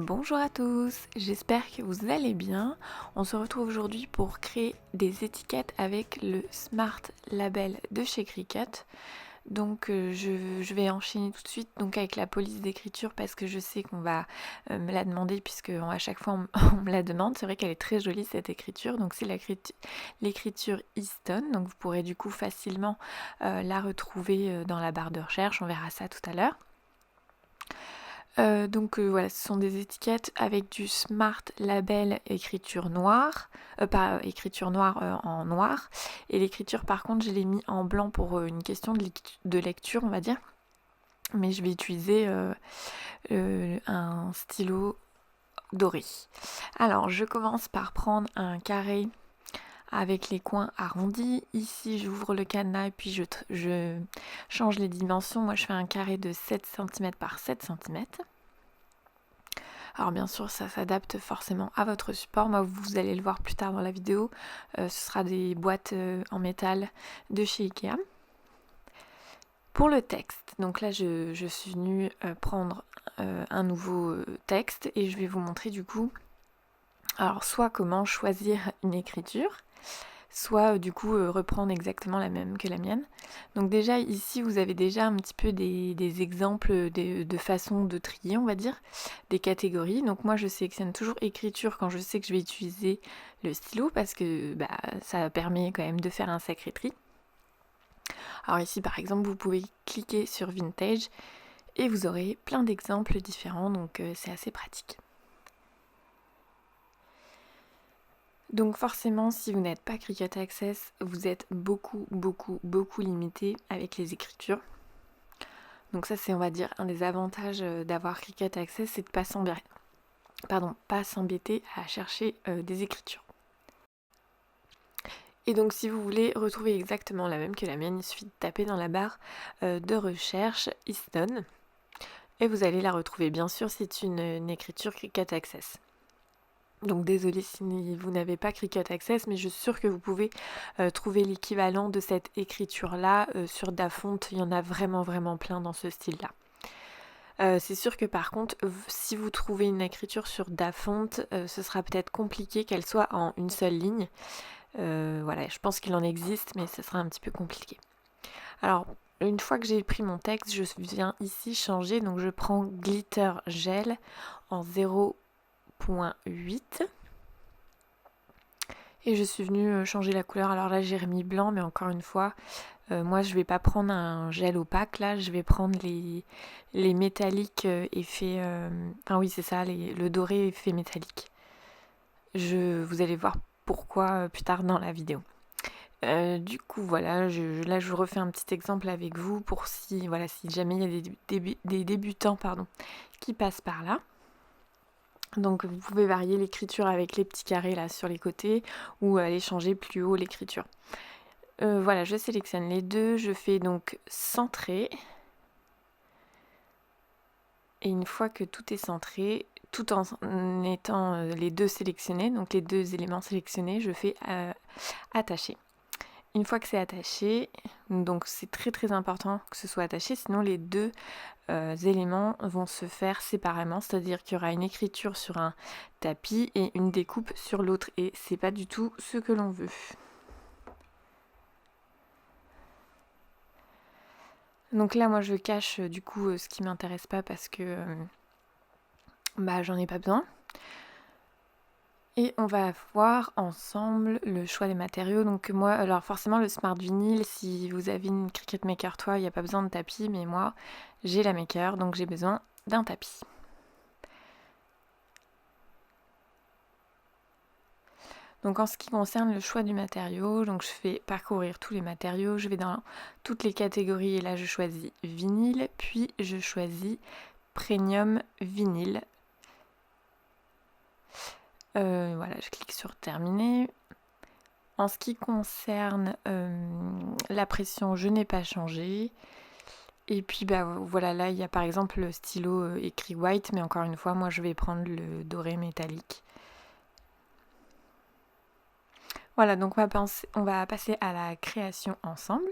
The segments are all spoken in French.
Bonjour à tous, j'espère que vous allez bien. On se retrouve aujourd'hui pour créer des étiquettes avec le Smart Label de chez Cricut. Donc je vais enchaîner tout de suite donc avec la police d'écriture parce que je sais qu'on va me la demander puisque à chaque fois on me la demande. C'est vrai qu'elle est très jolie cette écriture, donc c'est l'écriture Easton, donc vous pourrez du coup facilement la retrouver dans la barre de recherche, on verra ça tout à l'heure. Voilà, ce sont des étiquettes avec du Smart Label écriture noire, pas écriture noire en noir, et l'écriture par contre je l'ai mis en blanc pour une question de lecture on va dire, mais je vais utiliser un stylo doré. Alors je commence par prendre un carré avec les coins arrondis. Ici j'ouvre le cadenas et puis je change les dimensions. Moi je fais un carré de 7 cm par 7 cm. Alors bien sûr ça s'adapte forcément à votre support, moi vous allez le voir plus tard dans la vidéo, ce sera des boîtes en métal de chez Ikea. Pour le texte, donc là je suis venue prendre un nouveau texte et je vais vous montrer du coup alors soit comment choisir une écriture, soit du coup reprendre exactement la même que la mienne. Donc déjà ici vous avez déjà un petit peu des exemples de façon de trier on va dire, des catégories. Donc moi je sélectionne toujours écriture quand je sais que je vais utiliser le stylo parce que ça permet quand même de faire un sacré tri. Alors ici par exemple vous pouvez cliquer sur Vintage et vous aurez plein d'exemples différents donc c'est assez pratique. Donc forcément, si vous n'êtes pas Cricut Access, vous êtes beaucoup limité avec les écritures. Donc ça c'est on va dire un des avantages d'avoir Cricut Access, c'est de pas s'embêter à chercher des écritures. Et donc si vous voulez retrouver exactement la même que la mienne, il suffit de taper dans la barre de recherche Easton et vous allez la retrouver. Bien sûr c'est une écriture Cricut Access. Donc désolé si vous n'avez pas Cricut Access, mais je suis sûre que vous pouvez trouver l'équivalent de cette écriture-là sur Dafont. Il y en a vraiment plein dans ce style-là. C'est sûr que par contre, si vous trouvez une écriture sur Dafont, ce sera peut-être compliqué qu'elle soit en une seule ligne. Voilà, je pense qu'il en existe, mais ce sera un petit peu compliqué. Alors, une fois que j'ai pris mon texte, je viens ici changer. Donc je prends Glitter Gel en 0.8 et je suis venue changer la couleur. Alors là j'ai remis blanc, mais encore une fois moi je vais pas prendre un gel opaque, là je vais prendre les métalliques effets, enfin oui c'est ça, le doré effet métallique. Vous allez voir pourquoi plus tard dans la vidéo. Du coup voilà, là je refais un petit exemple avec vous pour si jamais il y a des débutants qui passent par là. Donc vous pouvez varier l'écriture avec les petits carrés là sur les côtés ou aller changer plus haut l'écriture. Voilà, je sélectionne les deux, je fais donc centrer. Et une fois que tout est centré, tout en étant les deux sélectionnés, donc les deux éléments sélectionnés, je fais attacher. Une fois que c'est attaché, donc c'est très important que ce soit attaché, sinon les deux éléments vont se faire séparément, c'est-à-dire qu'il y aura une écriture sur un tapis et une découpe sur l'autre, et c'est pas du tout ce que l'on veut. Donc là moi je cache du coup ce qui m'intéresse pas parce que j'en ai pas besoin. Et on va voir ensemble le choix des matériaux. Donc moi, alors forcément le Smart Vinyl, si vous avez une Cricut Maker Toy, il n'y a pas besoin de tapis, mais moi j'ai la Maker, donc j'ai besoin d'un tapis. Donc en ce qui concerne le choix du matériau, donc je fais parcourir tous les matériaux, je vais dans toutes les catégories et là je choisis vinyle, puis je choisis Premium Vinyle. Voilà, je clique sur terminer. En ce qui concerne la pression, je n'ai pas changé. Et puis voilà, là il y a par exemple le stylo écrit white, mais encore une fois, moi je vais prendre le doré métallique. Voilà, donc on va passer à la création ensemble.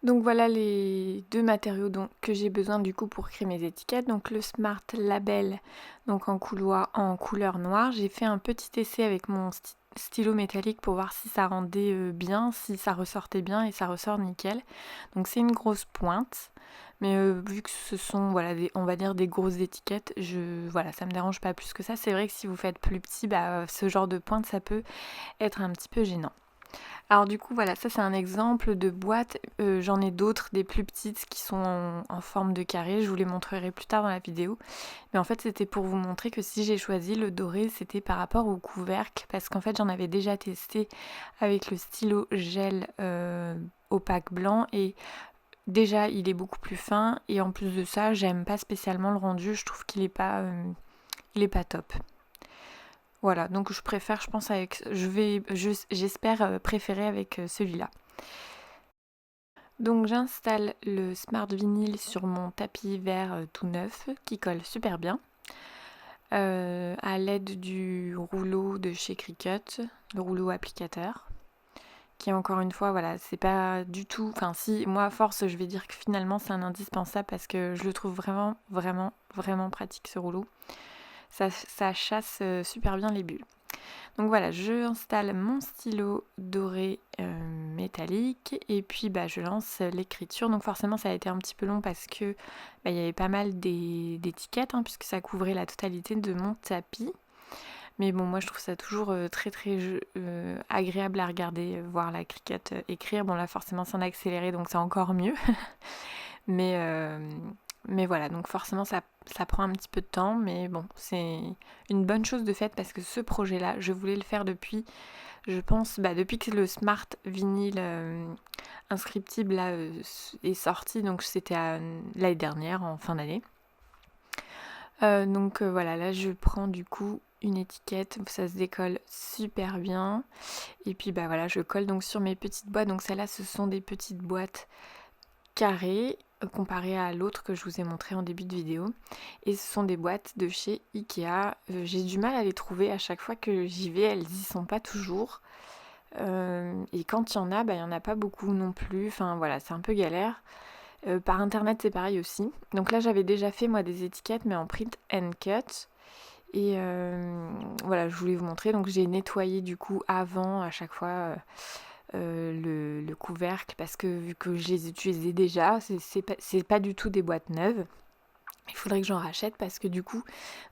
Donc voilà les deux matériaux que j'ai besoin du coup pour créer mes étiquettes. Donc le Smart Label, donc en couleur noire. J'ai fait un petit essai avec mon stylo métallique pour voir si ça rendait bien, si ça ressortait bien, et ça ressort nickel. Donc c'est une grosse pointe. Mais vu que ce sont voilà, on va dire des grosses étiquettes, voilà, ça me dérange pas plus que ça. C'est vrai que si vous faites plus petit, ce genre de pointe, ça peut être un petit peu gênant. Alors du coup voilà, ça c'est un exemple de boîte. J'en ai d'autres, des plus petites qui sont en forme de carré. Je vous les montrerai plus tard dans la vidéo. Mais en fait c'était pour vous montrer que si j'ai choisi le doré, c'était par rapport au couvercle. Parce qu'en fait j'en avais déjà testé avec le stylo gel opaque blanc. Et déjà il est beaucoup plus fin. Et en plus de ça, j'aime pas spécialement le rendu. Je trouve qu'il est pas top. Voilà, donc je préfère, je pense, j'espère préférer avec celui-là. Donc j'installe le Smart Vinyl sur mon tapis vert tout neuf qui colle super bien à l'aide du rouleau de chez Cricut, le rouleau applicateur, qui encore une fois, voilà, c'est pas du tout, enfin si, moi à force je vais dire que finalement c'est un indispensable parce que je le trouve vraiment, vraiment, vraiment pratique ce rouleau. Ça chasse super bien les bulles. Donc voilà, je installe mon stylo doré métallique et puis je lance l'écriture. Donc forcément ça a été un petit peu long parce que il y avait pas mal d'étiquettes puisque ça couvrait la totalité de mon tapis. Mais bon, moi je trouve ça toujours très agréable à regarder, voir la Cricut écrire. Bon là forcément c'est en accéléré donc c'est encore mieux. Mais voilà, donc forcément ça prend un petit peu de temps, mais bon, c'est une bonne chose de fait parce que ce projet-là, je voulais le faire depuis, je pense, depuis que le Smart Vinyl inscriptible là, est sorti, donc c'était l'année dernière, en fin d'année. Donc voilà, là je prends du coup une étiquette, ça se décolle super bien. Et puis voilà, je colle donc sur mes petites boîtes. Donc celles-là, ce sont des petites boîtes carrées comparé à l'autre que je vous ai montré en début de vidéo. Et ce sont des boîtes de chez Ikea. J'ai du mal à les trouver à chaque fois que j'y vais, elles y sont pas toujours. Et quand il y en a, il y en a pas beaucoup non plus. Enfin voilà, c'est un peu galère. Par internet c'est pareil aussi. Donc là j'avais déjà fait moi des étiquettes mais en print and cut. Et voilà, je voulais vous montrer. Donc j'ai nettoyé du coup avant à chaque fois le couvercle parce que vu que je les utilisais déjà, c'est pas du tout des boîtes neuves. Il faudrait que j'en rachète parce que du coup,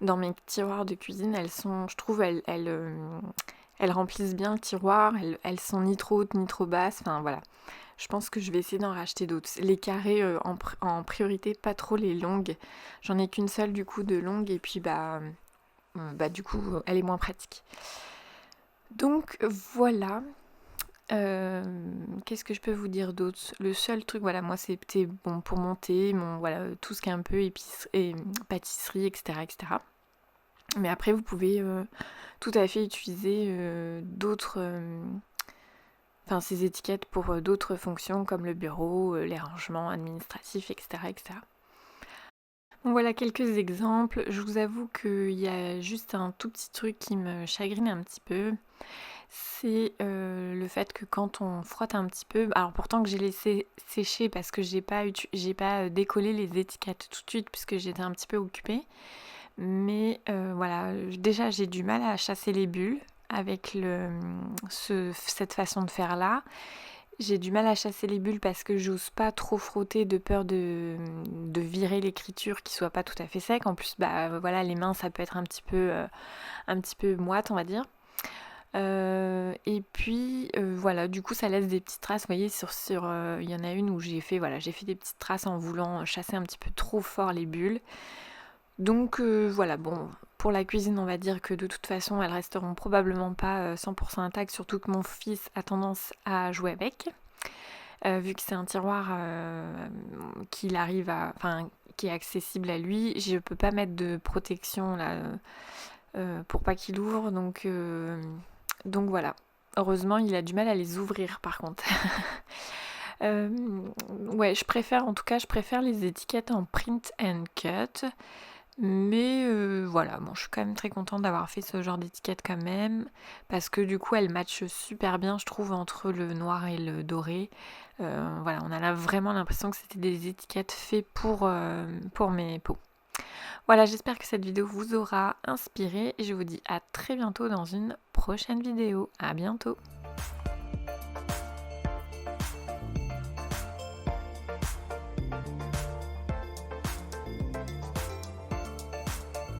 dans mes tiroirs de cuisine, elles sont, je trouve, elles remplissent bien le tiroir. Elles sont ni trop hautes ni trop basses. Enfin voilà. Je pense que je vais essayer d'en racheter d'autres. Les carrés en priorité, pas trop les longues. J'en ai qu'une seule du coup de longue et puis du coup elle est moins pratique. Donc voilà. Qu'est-ce que je peux vous dire d'autre? Le seul truc, voilà, moi c'était bon pour monter, voilà, tout ce qui est un peu épicerie, pâtisserie, etc., etc. Mais après, vous pouvez tout à fait utiliser d'autres, ces étiquettes pour d'autres fonctions comme le bureau, les rangements administratifs, etc., etc. Donc voilà quelques exemples. Je vous avoue qu'il y a juste un tout petit truc qui me chagrine un petit peu. C'est le fait que quand on frotte un petit peu, alors pourtant que j'ai laissé sécher parce que j'ai pas décollé les étiquettes tout de suite puisque j'étais un petit peu occupée, mais voilà, déjà j'ai du mal à chasser les bulles avec cette façon de faire là. J'ai du mal à chasser les bulles parce que j'ose pas trop frotter de peur de virer l'écriture qui soit pas tout à fait sec. En plus, voilà, les mains ça peut être un petit peu moite, on va dire. Et puis voilà, du coup ça laisse des petites traces. Vous voyez, il y en a une où j'ai fait des petites traces en voulant chasser un petit peu trop fort les bulles. Donc voilà, bon, pour la cuisine on va dire que de toute façon elles resteront probablement pas 100% intactes, surtout que mon fils a tendance à jouer avec. Vu que c'est un tiroir qui est accessible à lui, je peux pas mettre de protection là pour pas qu'il ouvre, donc voilà. Heureusement, il a du mal à les ouvrir par contre. Ouais, je préfère les étiquettes en print and cut. Mais voilà, bon, je suis quand même très contente d'avoir fait ce genre d'étiquette quand même, parce que du coup elle matche super bien je trouve entre le noir et le doré. Voilà, on a là vraiment l'impression que c'était des étiquettes faites pour mes pots. Voilà, j'espère que cette vidéo vous aura inspiré et je vous dis à très bientôt dans une prochaine vidéo. À bientôt!